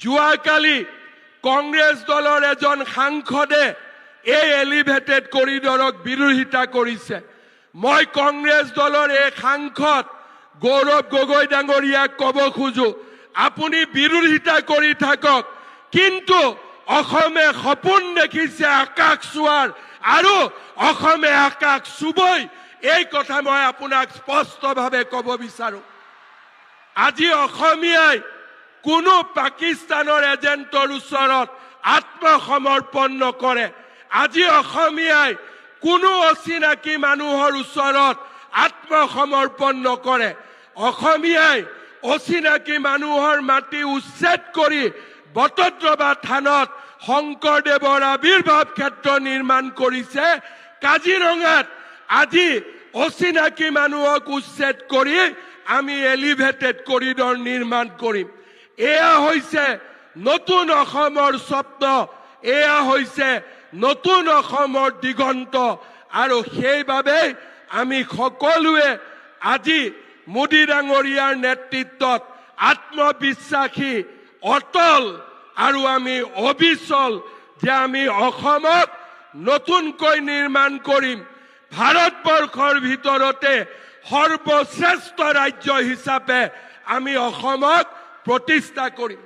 যোৱাকালি কংগ্ৰেছ দলৰ এজন সাংসদে এই এলিভেটেড কৰিডৰক বিৰোধিতা কৰিছে। মই কংগ্ৰেছ দলৰ এই সাংসদ গৌৰৱ গগৈ ডাঙৰীয়াক ক'ব খোজো, আপুনি বিৰোধিতা কৰি থাকক, কিন্তু অসমে সপোন দেখিছে আকাশ চোৱাৰ, আৰু অসমে আকাশ চুবই, এই কথা মই আপোনাক স্পষ্টভাৱে ক'ব বিচাৰো। আজি অসমীয়াই কোনো পাকিস্তানৰ এজেণ্টৰ ওচৰত আত্মসমৰ্পণ নকৰে। আজি অসমীয়াই কোনো অচিনাকি মানুহৰ ওচৰত আত্মসমৰ্পণ নকৰে। অসমীয়াই অচিনাকি মানুহৰ মাটি উচ্ছেদ কৰি বটদ্ৰৱা থানত শংকৰদেৱৰ আৱিৰ্ভাৱ ক্ষেত্ৰ নিৰ্মাণ কৰিছে। কাজিৰঙাত আজি অচিনাকি মানুহক উচ্ছেদ কৰি আমি এলিভেটেড কৰিডৰ নিৰ্মাণ কৰিম। এয়া হৈছে নতুন অসমৰ স্বপ্ন, এয়া হৈছে নতুন অসমৰ দিগন্ত, আৰু সেইবাবে আমি সকলোৱে আজি মোদী ডাঙৰীয়াৰ নেতৃত্বত আত্মবিশ্বাসী, অটল আৰু আমি অবিচল যে আমি অসমক নতুনকৈ নিৰ্মাণ কৰিম। ভাৰতবৰ্ষৰ ভিতৰতে সৰ্বশ্ৰেষ্ঠ ৰাজ্য হিচাপে আমি অসমক প্ৰতিষ্ঠা কৰিম।